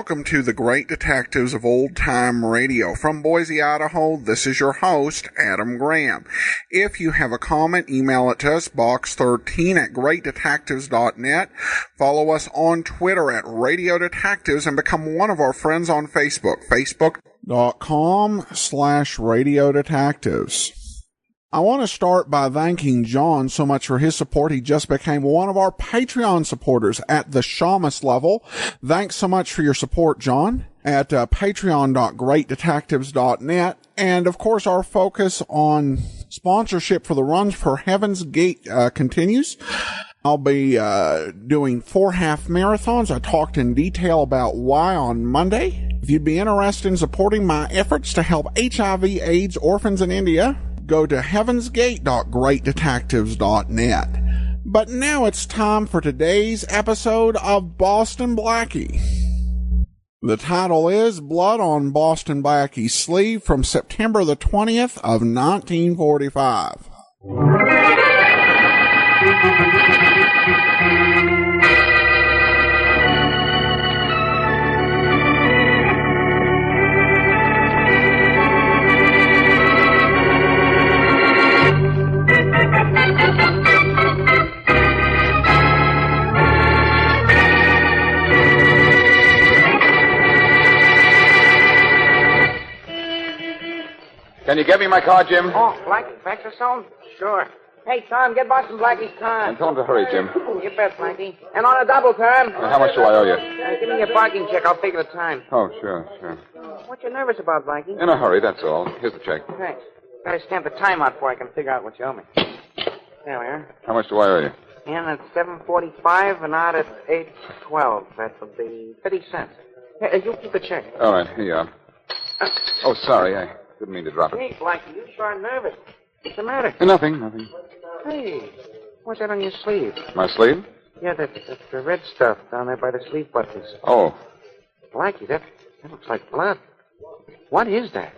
welcome to the Great Detectives of Old Time Radio. From Boise, Idaho, this is your host, Adam Graham. If you have a comment, email it to us, box13@greatdetectives.net. Follow us on Twitter at Radio Detectives and become one of our friends on Facebook, facebook.com/Radio Detectives. I want to start by thanking John so much for his support. He just became one of our Patreon supporters at the Shamus level. Thanks so much for your support, John, at patreon.greatdetectives.net. And, of course, our focus on sponsorship for the Runs for Heaven's Gate continues. I'll be doing 4 half marathons. I talked in detail about why on Monday. If you'd be interested in supporting my efforts to help HIV/AIDS orphans in India, go to heavensgate.greatdetectives.net. But now it's time for today's episode of Boston Blackie. The title is Blood on Boston Blackie's Sleeve from September the 20th of 1945. Can you get me my car, Jim? Oh, Blackie, fax or something? Sure. Hey, Tom, get Boston Blackie's car. And tell him to hurry, Jim. You bet, Blackie. And on a double, Tom. How much do I owe you? Give me your parking check. I'll figure the time. Oh, sure. What you nervous about, Blackie? In a hurry, that's all. Here's the check. Thanks. Gotta stamp the time out before I can figure out what you owe me. There we are. How much do I owe you? In at 7:45 and out at 8:12. That would be 50 cents. Hey, you keep the check. All right, here you are. Oh, sorry, I didn't mean to drop it. Hey, Blackie, you sure are nervous. What's the matter? Nothing. Hey, what's that on your sleeve? My sleeve? Yeah, that's the red stuff down there by the sleeve buttons. Oh. Blackie, that looks like blood. What is that?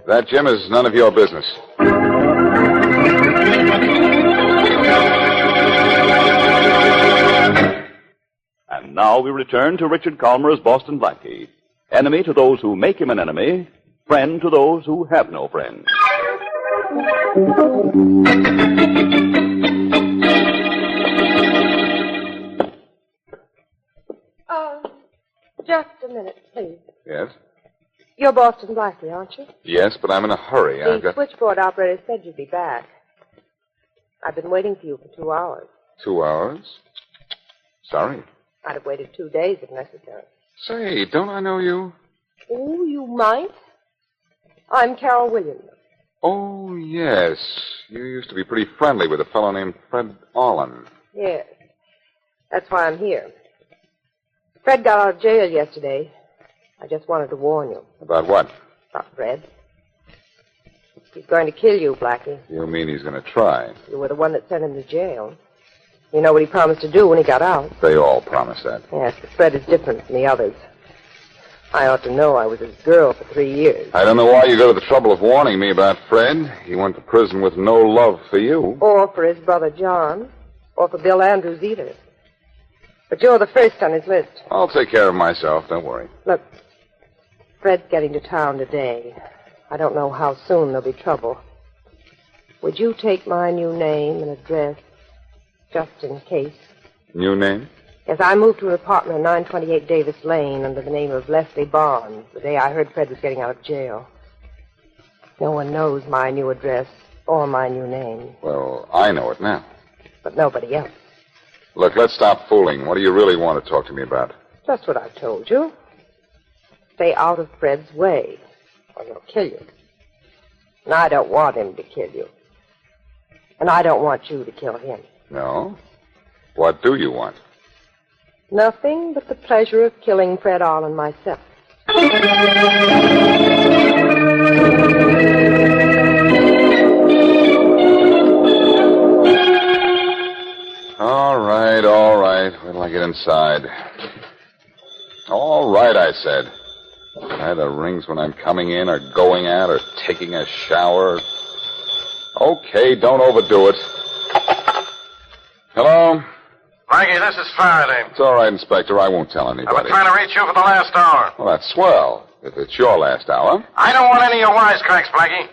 That, Jim, is none of your business. And now we return to Richard Calmer's Boston Blackie. Enemy to those who make him an enemy, friend to those who have no friends. Just a minute, please. Yes? You're Boston Blackie, aren't you? Yes, but I'm in a hurry. The switchboard operator said you'd be back. I've been waiting for you for 2 hours. 2 hours? Sorry. I'd have waited 2 days if necessary. Say, don't I know you? Oh, you might. I'm Carol Williams. Oh, yes. You used to be pretty friendly with a fellow named Fred Orland. Yes. That's why I'm here. Fred got out of jail yesterday. I just wanted to warn you. About what? About Fred. He's going to kill you, Blackie. You mean he's going to try? You were the one that sent him to jail. You know what he promised to do when he got out. They all promise that. Yes, but Fred is different from the others. I ought to know. I was his girl for 3 years. I don't know why you go to the trouble of warning me about Fred. He went to prison with no love for you. Or for his brother John. Or for Bill Andrews either. But you're the first on his list. I'll take care of myself. Don't worry. Look, Fred's getting to town today. I don't know how soon there'll be trouble. Would you take my new name and address, just in case? New name? Yes, I moved to an apartment on 928 Davis Lane under the name of Leslie Barnes the day I heard Fred was getting out of jail. No one knows my new address or my new name. Well, I know it now. But nobody else. Look, let's stop fooling. What do you really want to talk to me about? Just what I've told you. Stay out of Fred's way, or he'll kill you. And I don't want him to kill you. And I don't want you to kill him. No? What do you want? Nothing but the pleasure of killing Fred Arlen myself. All right. Wait till I get inside. All right, I said. Either rings when I'm coming in or going out or taking a shower. Okay, don't overdo it. Hello? Blackie, this is Faraday. It's all right, Inspector. I won't tell I've been anybody. trying to reach you for the last hour. Well, that's swell. If it's your last hour. I don't want any of your wisecracks, Blackie.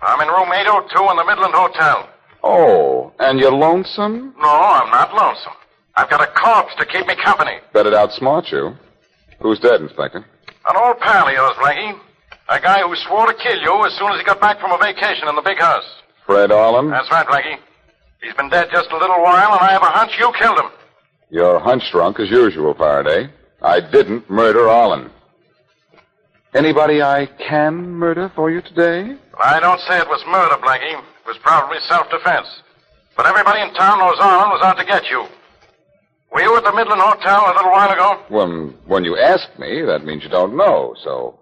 I'm in room 802 in the Midland Hotel. Oh, and you're lonesome? No, I'm not lonesome. I've got a corpse to keep me company. Bet it outsmart you. Who's dead, Inspector? An old pal of yours, Blackie. A guy who swore to kill you as soon as he got back from a vacation in the big house. Fred Arlen? That's right, Blackie. He's been dead just a little while, and I have a hunch you killed him. You're hunch drunk as usual, Faraday. I didn't murder Arlen. Anybody I can murder for you today? I don't say it was murder, Blackie. It was probably self-defense. But everybody in town knows Arlen was out to get you. Were you at the Midland Hotel a little while ago? Well, when you ask me, that means you don't know, so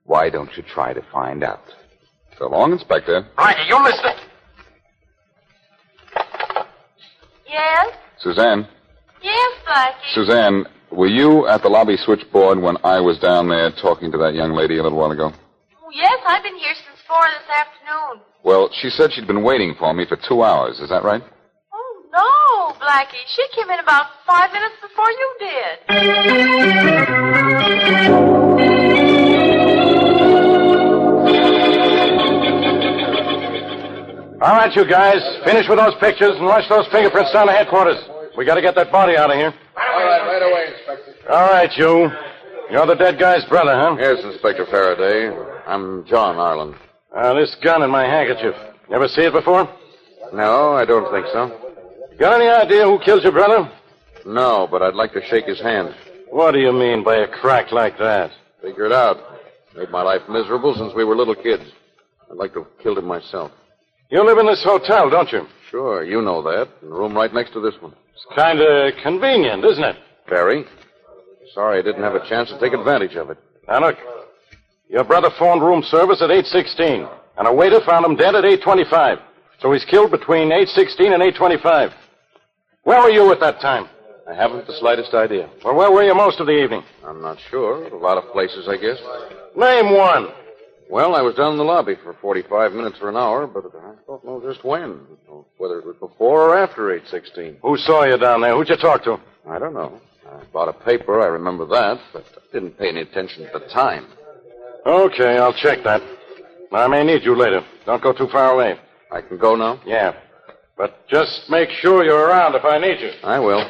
why don't you try to find out? So long, Inspector. Blackie, you listen. Yes? Suzanne. Yes, Blackie. Suzanne, were you at the lobby switchboard when I was down there talking to that young lady a little while ago? Oh, yes, I've been here since 4 this afternoon. Well, she said she'd been waiting for me for 2 hours. Is that right? Oh, no, Blackie. She came in about 5 minutes before you did. All right, you guys. Finish with those pictures and rush those fingerprints down to headquarters. We got to get that body out of here. All right away, Inspector. All right, you. You're the dead guy's brother, huh? Yes, Inspector Faraday. I'm John Arlen. This gun in my handkerchief. You ever see it before? No, I don't think so. Got any idea who killed your brother? No, but I'd like to shake his hand. What do you mean by a crack like that? Figure it out. Made my life miserable since we were little kids. I'd like to have killed him myself. You live in this hotel, don't you? Sure, you know that. In the room right next to this one. It's kind of convenient, isn't it? Very. Sorry I didn't have a chance to take advantage of it. Now, look. Your brother phoned room service at 8:16, and a waiter found him dead at 8:25. So he's killed between 8:16 and 8:25. Where were you at that time? I haven't the slightest idea. Well, where were you most of the evening? I'm not sure. A lot of places, I guess. Name one. Well, I was down in the lobby for 45 minutes or an hour, but I don't know just when. Whether it was before or after 8:16. Who saw you down there? Who'd you talk to? I don't know. I bought a paper, I remember that, but I didn't pay any attention at the time. Okay, I'll check that. I may need you later. Don't go too far away. I can go now? Yeah. But just make sure you're around if I need you. I will.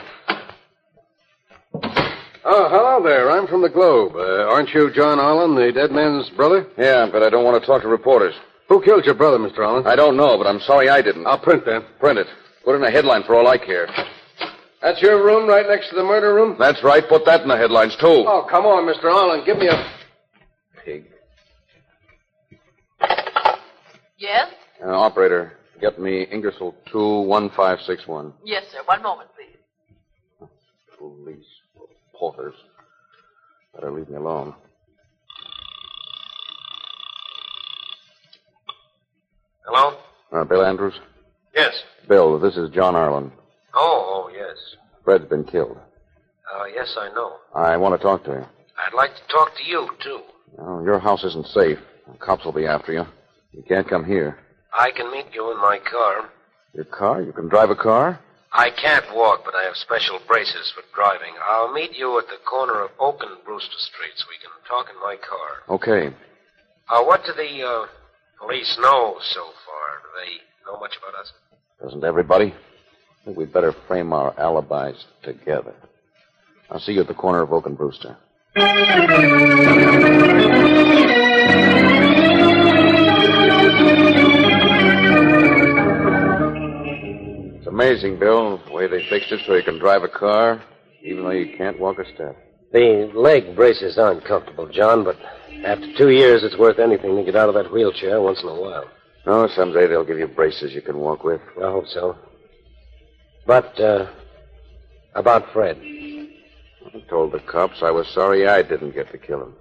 Oh, hello there. I'm from the Globe. Aren't you John Arlen, the dead man's brother? Yeah, but I don't want to talk to reporters. Who killed your brother, Mr. Arlen? I don't know, but I'm sorry I didn't. I'll print that. Print it. Put in a headline for all I care. That's your room right next to the murder room? That's right. Put that in the headlines, too. Oh, come on, Mr. Arlen. Give me a... Pig. Yes? Operator, get me Ingersoll 21561. Yes, sir. One moment, please. Police. Porters. Better leave me alone. Hello? Bill Andrews? Yes. Bill, this is John Arlen. Oh, yes. Fred's been killed. Yes, I know. I want to talk to you. I'd like to talk to you, too. Oh, your house isn't safe. The cops will be after you. You can't come here. I can meet you in my car. Your car? You can drive a car? I can't walk, but I have special braces for driving. I'll meet you at the corner of Oak and Brewster Streets. We can talk in my car. Okay. What do the police know so far? Do they know much about us? Doesn't everybody? I think we'd better frame our alibis together. I'll see you at the corner of Oak and Brewster. It's amazing, Bill, the way they fixed it so you can drive a car, even though you can't walk a step. The leg braces aren't comfortable, John, but after 2 years, it's worth anything to get out of that wheelchair once in a while. Oh, someday they'll give you braces you can walk with. I hope so. But, about Fred. I told the cops I was sorry I didn't get to kill him.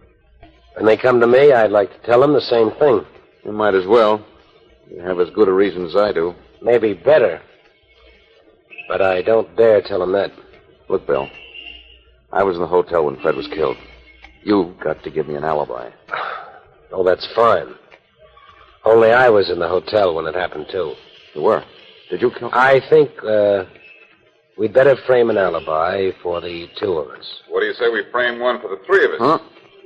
When they come to me, I'd like to tell them the same thing. You might as well. You have as good a reason as I do. Maybe better. But I don't dare tell them that. Look, Bill, I was in the hotel when Fred was killed. You've got to give me an alibi. Oh, that's fine. Only I was in the hotel when it happened, too. You were? Did you kill him? I think, we'd better frame an alibi for the two of us. What do you say we frame one for the three of us? Huh?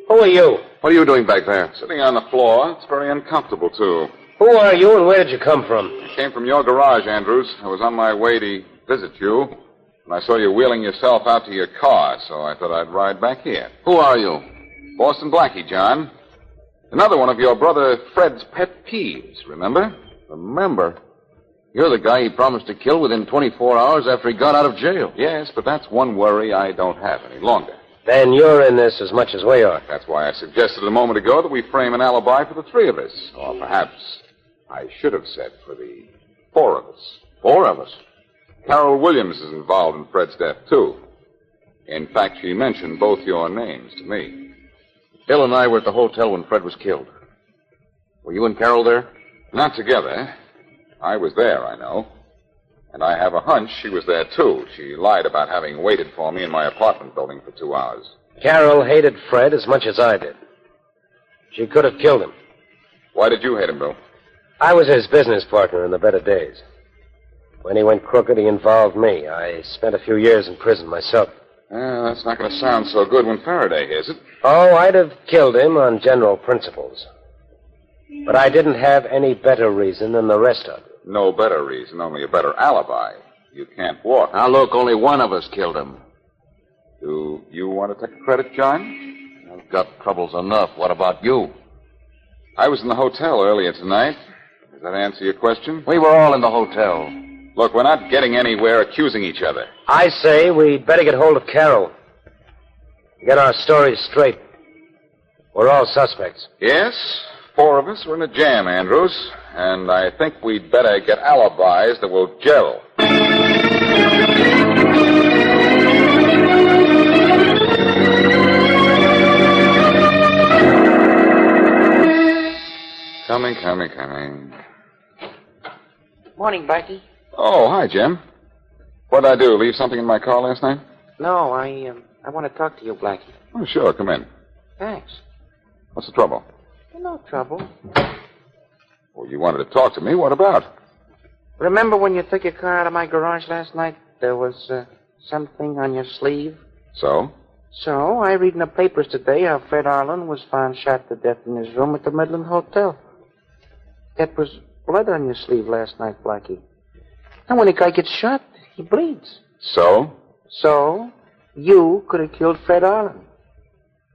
Who are you? What are you doing back there? Sitting on the floor. It's very uncomfortable, too. Who are you and where did you come from? I came from your garage, Andrews. I was on my way to visit you, and I saw you wheeling yourself out to your car, so I thought I'd ride back here. Who are you? Boston Blackie, John. Another one of your brother Fred's pet peeves, remember? Remember? You're the guy he promised to kill within 24 hours after he got out of jail. Yes, but that's one worry I don't have any longer. Then you're in this as much as we are. That's why I suggested a moment ago that we frame an alibi for the three of us. Or perhaps I should have said for the four of us. 4 of us. Carol Williams is involved in Fred's death, too. In fact, she mentioned both your names to me. Bill and I were at the hotel when Fred was killed. Were you and Carol there? Not together. I was there, I know. And I have a hunch she was there, too. She lied about having waited for me in my apartment building for 2 hours. Carol hated Fred as much as I did. She could have killed him. Why did you hate him, Bill? I was his business partner in the better days. When he went crooked, he involved me. I spent a few years in prison myself. That's not going to sound so good when Faraday hears it. Oh, I'd have killed him on general principles. But I didn't have any better reason than the rest of you. No better reason, only a better alibi. You can't walk. Now, look, only one of us killed him. Do you want to take credit, John? I've got troubles enough. What about you? I was in the hotel earlier tonight. Does that answer your question? We were all in the hotel. Look, we're not getting anywhere accusing each other. I say we'd better get hold of Carol. Get our stories straight. We're all suspects. Yes, 4 of us are in a jam, Andrews. And I think we'd better get alibis that will gel. Coming. Morning, Blackie. Oh, hi, Jim. What'd I do, leave something in my car last night? No, I want to talk to you, Blackie. Oh, sure, come in. Thanks. What's the trouble? No trouble. Well, you wanted to talk to me. What about? Remember when you took your car out of my garage last night? There was something on your sleeve. So? So, I read in the papers today how Fred Arlen was found shot to death in his room at the Midland Hotel. There was blood on your sleeve last night, Blackie. And when a guy gets shot, he bleeds. So? So, you could have killed Fred Arlen.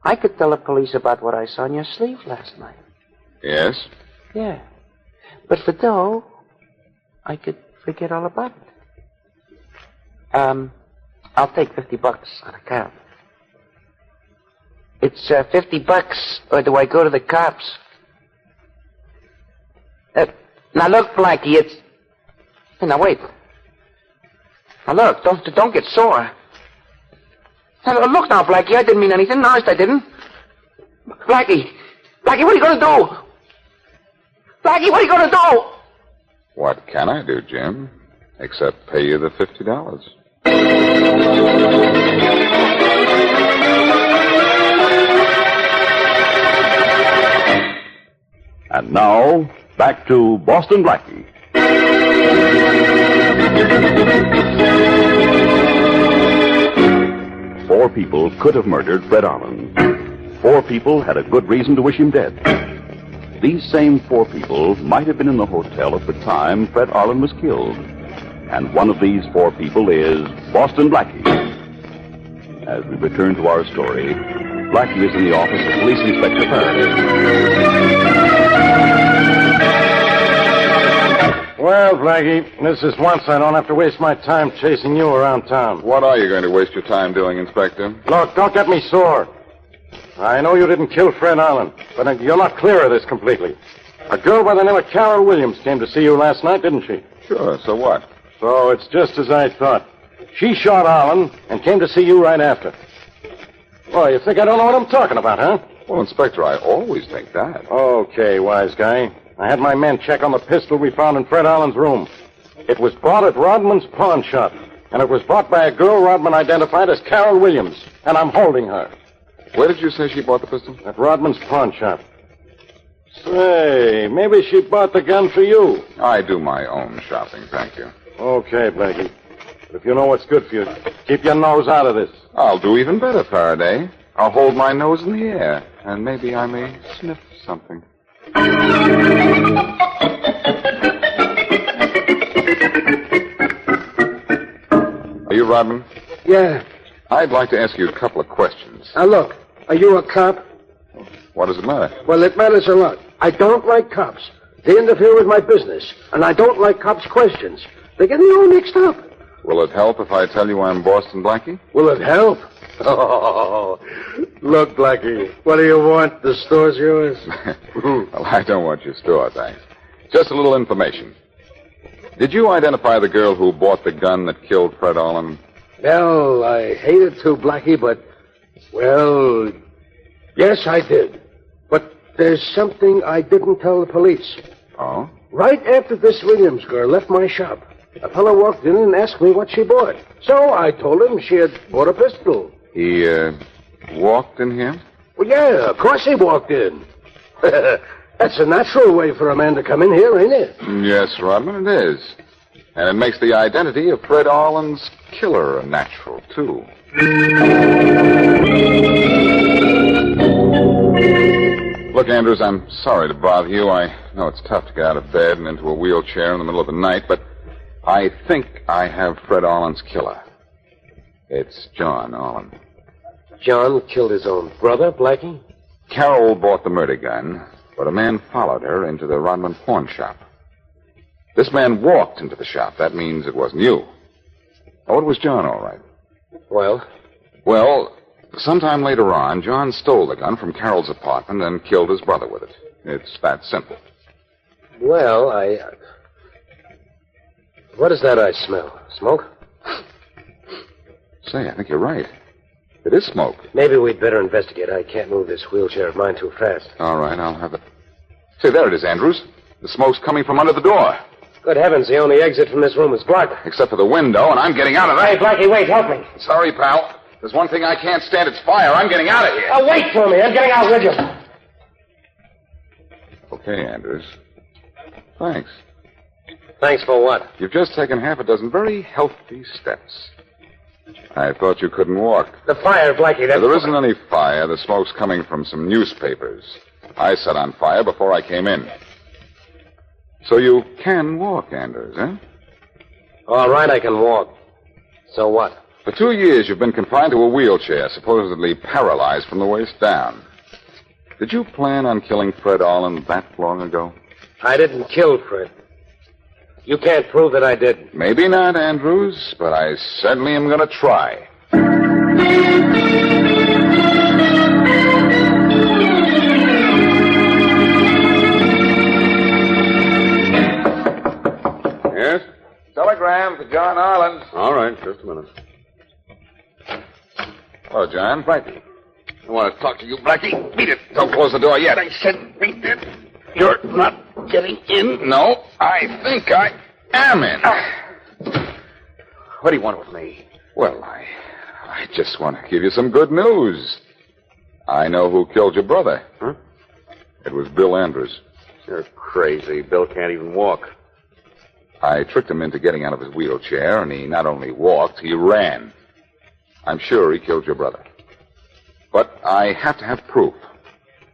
I could tell the police about what I saw on your sleeve last night. Yes? Yeah. But for dough, I could forget all about it. I'll take $50 on account. It's $50, or do I go to the cops? Now look, Blackie, it's... Hey, now wait. Now look, don't get sore. Now, look now, Blackie, I didn't mean anything. Honest, I didn't. Blackie, what are you going to do? Blackie, what are you going to do? What can I do, Jim? Except pay you the $50. And now, back to Boston Blackie. 4 people could have murdered Fred Arlen. 4 people had a good reason to wish him dead. These same 4 people might have been in the hotel at the time Fred Arlen was killed. And one of these 4 people is Boston Blackie. As we return to our story, Blackie is in the office of Police Inspector Faraday. Well, Blackie, this is once I don't have to waste my time chasing you around town. What are you going to waste your time doing, Inspector? Look, don't get me sore. I know you didn't kill Fred Allen, but you're not clear of this completely. A girl by the name of Carol Williams came to see you last night, didn't she? Sure, so what? So it's just as I thought. She shot Allen and came to see you right after. Well, you think I don't know what I'm talking about, huh? Well, Inspector, I always think that. Okay, wise guy. I had my men check on the pistol we found in Fred Allen's room. It was bought at Rodman's pawn shop, and it was bought by a girl Rodman identified as Carol Williams, and I'm holding her. Where did you say she bought the pistol? At Rodman's pawn shop. Say, maybe she bought the gun for you. I do my own shopping, thank you. Okay, Blackie. But if you know what's good for you, keep your nose out of this. I'll do even better, Faraday. I'll hold my nose in the air, and maybe I may sniff something. Are you Rodman? Yeah. I'd like to ask you a couple of questions. Now, look, are you a cop? What does it matter? Well, it matters a lot. I don't like cops. They interfere with my business, and I don't like cops' questions. They get me all mixed up. Will it help if I tell you I'm Boston Blackie? Will it help? Oh, look, Blackie, what do you want? The store's yours? Well, I don't want your store, thanks. Just a little information. Did you identify the girl who bought the gun that killed Fred Allen? Well, I hated to, Blackie, but, well, yes, I did. But there's something I didn't tell the police. Oh? Right after this Williams girl left my shop, a fellow walked in and asked me what she bought. So I told him she had bought a pistol. He, walked in here? Well, yeah, of course he walked in. That's a natural way for a man to come in here, ain't it? Yes, Rodman, it is. And it makes the identity of Fred Allen's killer natural, too. Look, Andrews, I'm sorry to bother you. I know it's tough to get out of bed and into a wheelchair in the middle of the night, but I think I have Fred Allen's killer. It's John Allen. John killed his own brother, Blackie? Carol bought the murder gun, but a man followed her into the Rodman pawn shop. This man walked into the shop. That means it wasn't you. Oh, it was John, all right. Well? Well, sometime later on, John stole the gun from Carol's apartment and killed his brother with it. It's that simple. Well, What is that I smell? Smoke? Say, I think you're right. It is smoke. Maybe we'd better investigate. I can't move this wheelchair of mine too fast. All right, I'll have it. Say, there it is, Andrews. The smoke's coming from under the door. Good heavens, the only exit from this room is blocked. Except for the window, and I'm getting out of there. Hey, Blackie, wait, help me. Sorry, pal. There's one thing I can't stand. It's fire. I'm getting out of here. Oh, wait for me. I'm getting out with you. Okay, Andrews. Thanks. Thanks for what? You've just taken half a dozen very healthy steps. I thought you couldn't walk. The fire, Blackie, that's... There isn't any fire. The smoke's coming from some newspapers. I set on fire before I came in. So you can walk, Andrews, eh? All right, I can walk. So what? For 2 years, you've been confined to a wheelchair, supposedly paralyzed from the waist down. Did you plan on killing Fred Allen that long ago? I didn't kill Fred. You can't prove that I did. Maybe not, Andrews, but I certainly am going to try. Yes? Telegram for John Allen. All right, just a minute. Hello, John. Blackie. I want to talk to you, Blackie. Beat it. Don't close the door yet. I said beat it. You're not getting in. No, I think I am in. What do you want with me? Well, I just want to give you some good news. I know who killed your brother. Huh? It was Bill Andrews. You're crazy. Bill can't even walk. I tricked him into getting out of his wheelchair, and he not only walked, he ran. I'm sure he killed your brother. But I have to have proof.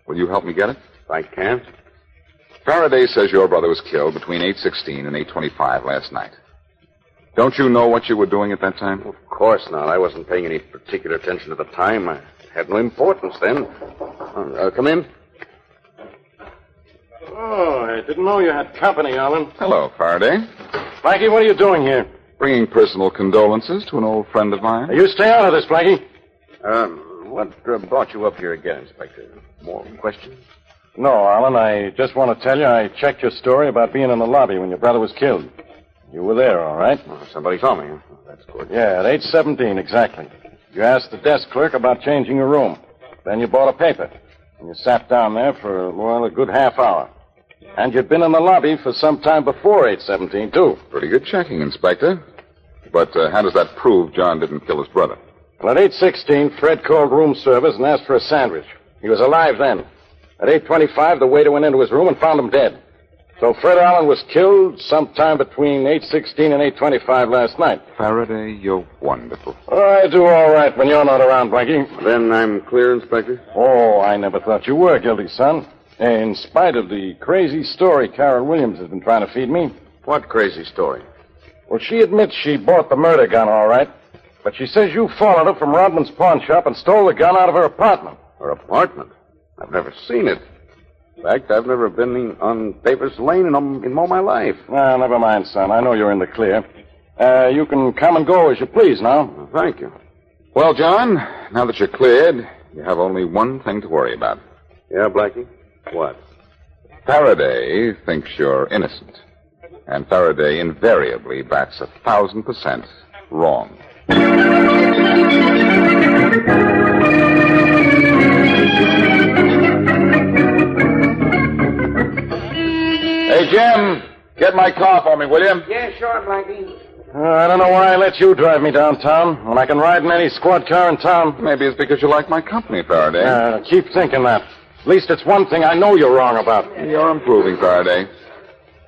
Will you help me get it? I can't. Faraday says your brother was killed between 8:16 and 8:25 last night. Don't you know what you were doing at that time? Of course not. I wasn't paying any particular attention at the time. I had no importance then. Come in. Oh, I didn't know you had company, Allen. Hello, Faraday. Blackie, what are you doing here? Bringing personal condolences to an old friend of mine. You stay out of this, Blackie. What brought you up here again, Inspector? More questions? No, Allen, I just want to tell you I checked your story about being in the lobby when your brother was killed. You were there, all right? Oh, somebody saw me. That's good. Yeah, at 8:17, exactly. You asked the desk clerk about changing your room. Then you bought a paper. And you sat down there for, well, a good half hour. And you'd been in the lobby for some time before 8:17, too. Pretty good checking, Inspector. But how does that prove John didn't kill his brother? Well, at 8:16, Fred called room service and asked for a sandwich. He was alive then. At 8:25, the waiter went into his room and found him dead. So Fred Allen was killed sometime between 8:16 and 8:25 last night. Faraday, you're wonderful. I do all right when you're not around, Blackie. Then I'm clear, Inspector? Oh, I never thought you were guilty, son. In spite of the crazy story Carol Williams has been trying to feed me. What crazy story? Well, she admits she bought the murder gun, all right. But she says you followed her from Rodman's pawn shop and stole the gun out of her apartment. Her apartment? I've never seen it. In fact, I've never been on Davis Lane in all my life. Ah, never mind, son. I know you're in the clear. You can come and go as you please now. Well, thank you. Well, John, now that you're cleared, you have only one thing to worry about. Yeah, Blackie? What? Faraday thinks you're innocent. And Faraday invariably bats 1,000% wrong. Hey, Jim, get my car for me, will you? Yeah, sure, Blackie. I don't know why I let you drive me downtown when I can ride in any squad car in town. Maybe it's because you like my company, Faraday. Keep thinking that. At least it's one thing I know you're wrong about. You're improving, Faraday.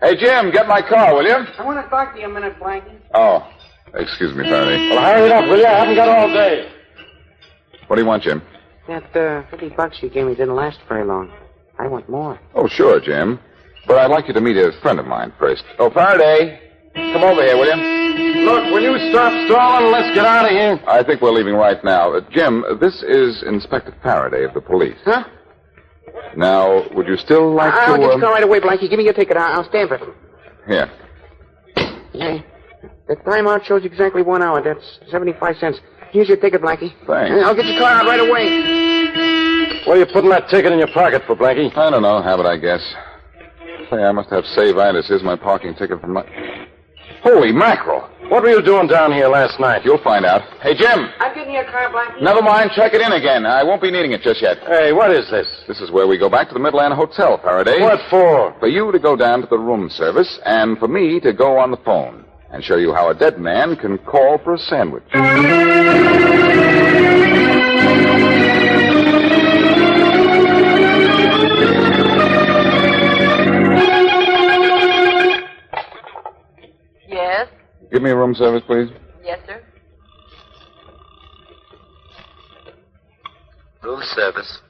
Hey, Jim, get my car, will you? I want to talk to you a minute, Blackie. Oh, excuse me, Faraday. Well, hurry it up, will you? I haven't got all day. What do you want, Jim? That $50 you gave me didn't last very long. I want more. Oh, sure, Jim. But I'd like you to meet a friend of mine first. Oh, Faraday, come over here, will you? Look, will you stop stalling and let's get out of here? I think we're leaving right now. Jim, this is Inspector Faraday of the police. Huh? Now, would you still like I'll to... get your car right away, Blackie. Give me your ticket. I'll stamp it. Here. Yeah. The timeout shows exactly 1 hour. That's 75 cents. Here's your ticket, Blackie. Thanks. I'll get your car out right away. What are you putting that ticket in your pocket for, Blackie? I don't know. Habit, I guess. Say, I must have save-itis. Here's my parking ticket from my... Holy mackerel. What were you doing down here last night? You'll find out. Hey, Jim. I'm getting your car, Blackie. Never mind. Check it in again. I won't be needing it just yet. Hey, what is this? This is where we go back to the Midland Hotel, Faraday. What for? For you to go down to the room service and for me to go on the phone and show you how a dead man can call for a sandwich. Yes? Give me a room service, please. Yes, sir. Room service.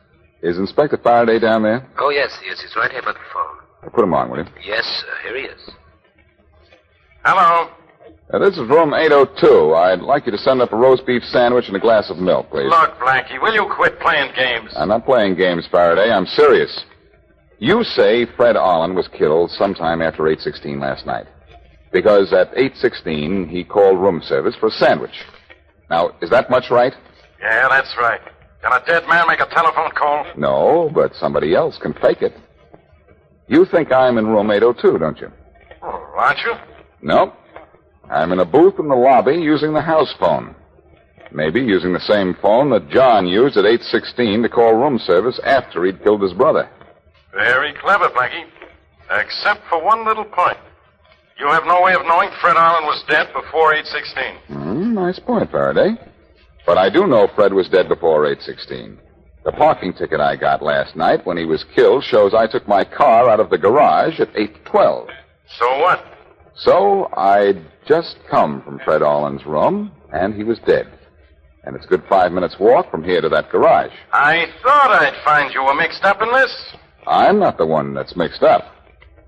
Is Inspector Faraday down there? Oh, yes, he is. He's right here by the phone. Put him on, will you? Yes, here he is. Hello. This is room 802. I'd like you to send up a roast beef sandwich and a glass of milk, please. Look, Blackie, will you quit playing games? I'm not playing games, Faraday. I'm serious. You say Fred Allen was killed sometime after 8:16 last night. Because at 8:16, he called room service for a sandwich. Now, is that much right? Yeah, that's right. Can a dead man make a telephone call? No, but somebody else can fake it. You think I'm in room 802, don't you? Oh, aren't you? No. I'm in a booth in the lobby using the house phone. Maybe using the same phone that John used at 8:16 to call room service after he'd killed his brother. Very clever, Blackie. Except for one little point. You have no way of knowing Fred Allen was dead before 8:16. Nice point, Faraday. But I do know Fred was dead before 8:16. The parking ticket I got last night when he was killed shows I took my car out of the garage at 8:12. So what? So I'd just come from Fred Allen's room, and he was dead. And it's a good 5 minutes walk from here to that garage. I thought I'd find you were mixed up in this. I'm not the one that's mixed up.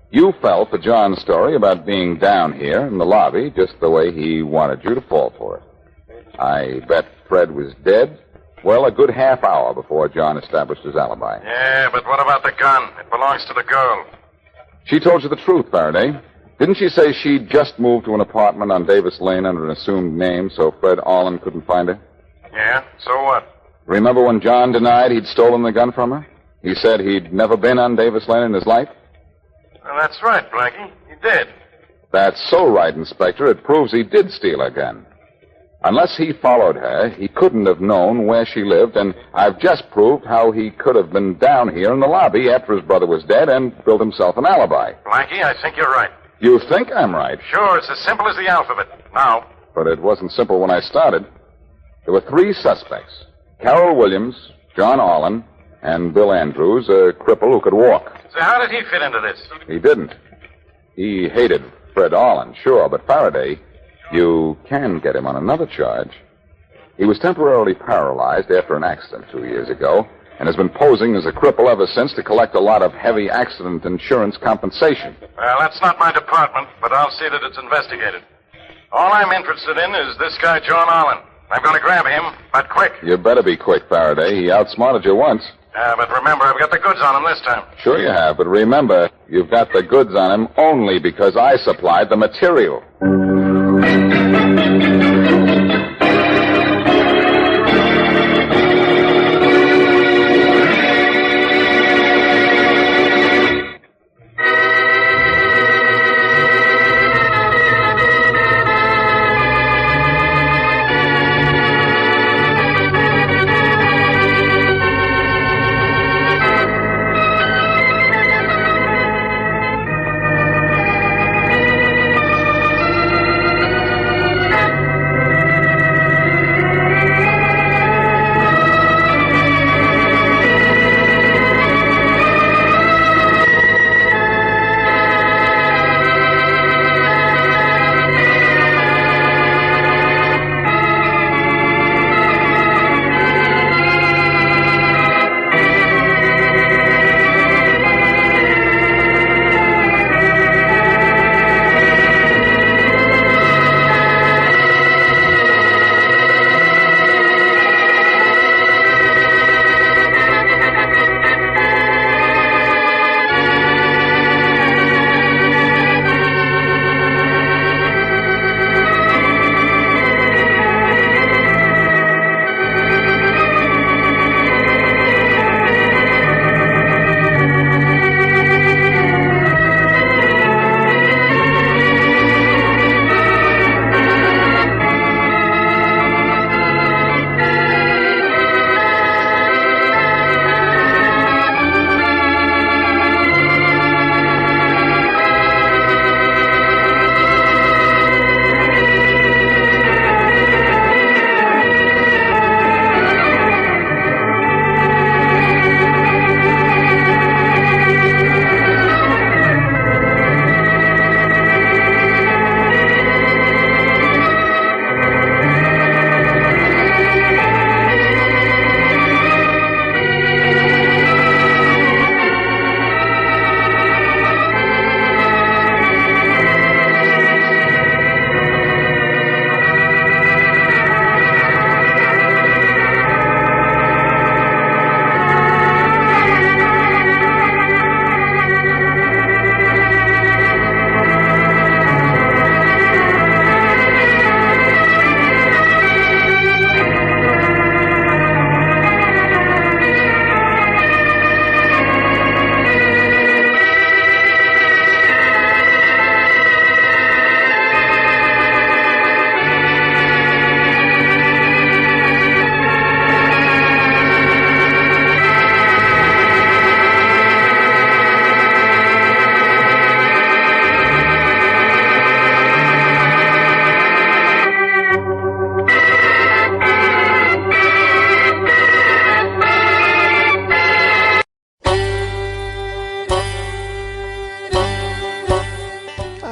You fell for John's story about being down here in the lobby just the way he wanted you to fall for it. I bet Fred was dead, well, a good half hour before John established his alibi. Yeah, but what about the gun? It belongs to the girl. She told you the truth, Faraday. Didn't she say she'd just moved to an apartment on Davis Lane under an assumed name so Fred Allen couldn't find her? Yeah, so what? Remember when John denied he'd stolen the gun from her? He said he'd never been on Davis Lane in his life? Well, that's right, Blackie. He did. That's so right, Inspector. It proves he did steal her gun. Unless he followed her, he couldn't have known where she lived, and I've just proved how he could have been down here in the lobby after his brother was dead and built himself an alibi. Blackie, I think you're right. You think I'm right? Sure, it's as simple as the alphabet. Now. But it wasn't simple when I started. There were 3 suspects. Carol Williams, John Allen, and Bill Andrews, a cripple who could walk. So how did he fit into this? He didn't. He hated Fred Allen, sure, but Faraday, you can get him on another charge. He was temporarily paralyzed after an accident 2 years ago and has been posing as a cripple ever since to collect a lot of heavy accident insurance compensation. Well, that's not my department, but I'll see that it's investigated. All I'm interested in is this guy, John Allen. I'm going to grab him, but quick. You better be quick, Faraday. He outsmarted you once. But remember, I've got the goods on him this time. Sure you have, but remember, you've got the goods on him only because I supplied the material.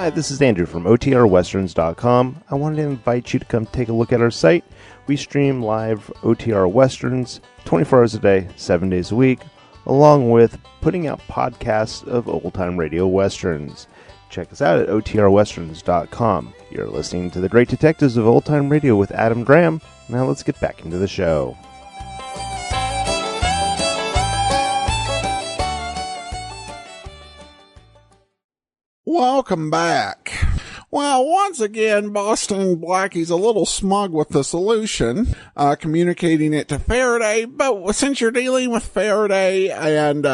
Hi, this is Andrew from OTRWesterns.com. I wanted to invite you to come take a look at our site. We stream live OTR Westerns 24 hours a day, 7 days a week, along with putting out podcasts of old-time radio westerns. Check us out at OTRWesterns.com. You're listening to The Great Detectives of Old Time Radio with Adam Graham. Now let's get back into the show. Welcome back. Well, once again, Boston Blackie's a little smug with the solution, communicating it to Faraday, but since you're dealing with Faraday and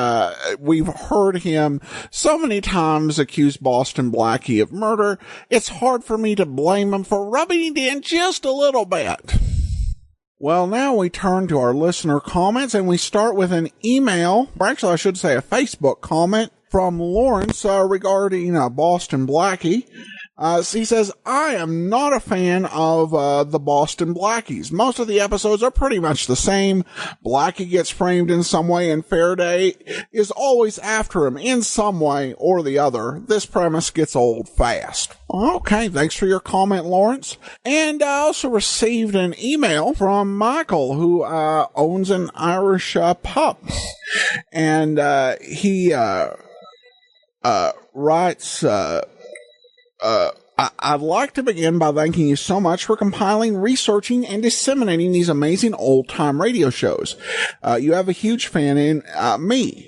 we've heard him so many times accuse Boston Blackie of murder, it's hard for me to blame him for rubbing it in just a little bit. Well, now we turn to our listener comments, and we start with an email, or actually I should say a Facebook comment, from Lawrence regarding Boston Blackie. He says, I am not a fan of the Boston Blackies. Most of the episodes are pretty much the same. Blackie gets framed in some way, and Faraday is always after him in some way or the other. This premise gets old fast. Okay, thanks for your comment, Lawrence. And I also received an email from Michael, who owns an Irish pub. And he writes... I'd like to begin by thanking you so much for compiling, researching, and disseminating these amazing old-time radio shows. You have a huge fan in me.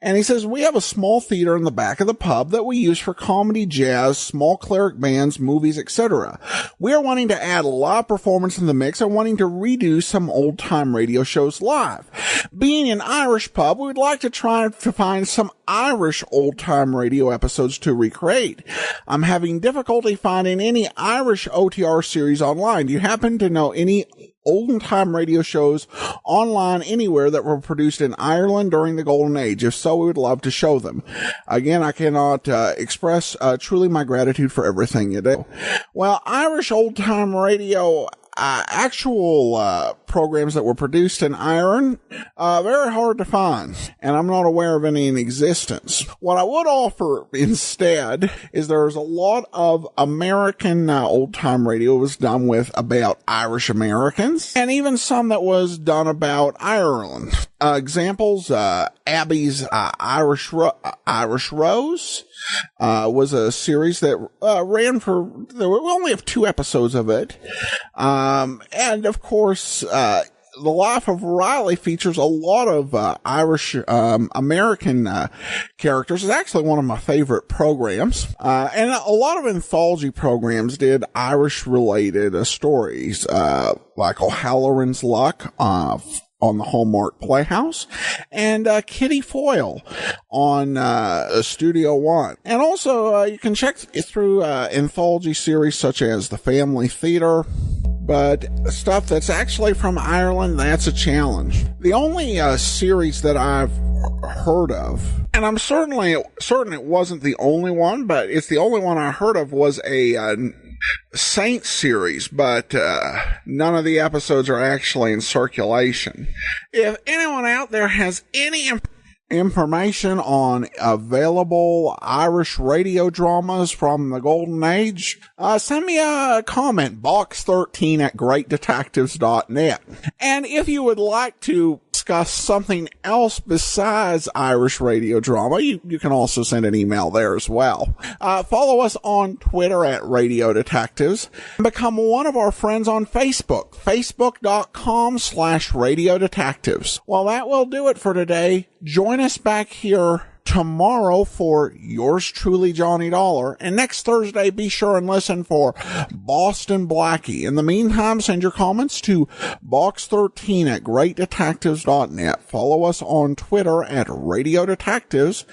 And he says, we have a small theater in the back of the pub that we use for comedy, jazz, small cleric bands, movies, etc. We are wanting to add a live performance in the mix and wanting to redo some old-time radio shows live. Being an Irish pub, we would like to try to find some Irish old-time radio episodes to recreate. I'm having difficulty finding any Irish OTR series online. Do you happen to know any old-time radio shows online anywhere that were produced in Ireland during the Golden Age? If so, we would love to show them. Again, I cannot express truly my gratitude for everything you do. Well, Irish old-time radio actual programs that were produced in Ireland, very hard to find, and I'm not aware of any in existence. What I would offer instead is there's a lot of American old-time radio was done with about Irish Americans, and even some that was done about Ireland. Examples, Abby's Irish Rose was a series that ran for, we only have 2 episodes of it. And of course, The Life of Riley features a lot of Irish American characters. It's actually one of my favorite programs. And a lot of anthology programs did Irish-related stories, like O'Halloran's Luck, on the Hallmark Playhouse, and Kitty Foyle on Studio One. And also, you can check through anthology series such as The Family Theater, but stuff that's actually from Ireland, that's a challenge. The only series that I've heard of, and I'm certain it wasn't the only one, but it's the only one I heard of, was a Saints series, but none of the episodes are actually in circulation. If anyone out there has any information on available Irish radio dramas from the Golden Age, send me a comment, box13@greatdetectives.net. And if you would like to discuss something else besides Irish radio drama, you can also send an email there as well. Follow us on Twitter at Radio Detectives, and become one of our friends on Facebook, facebook.com/Radio Detectives. Well, that will do it for today. Join us back here tomorrow for yours truly, Johnny Dollar. And next Thursday, be sure and listen for Boston Blackie. In the meantime, send your comments to box13@greatdetectives.net. Follow us on Twitter at Radio Detectives.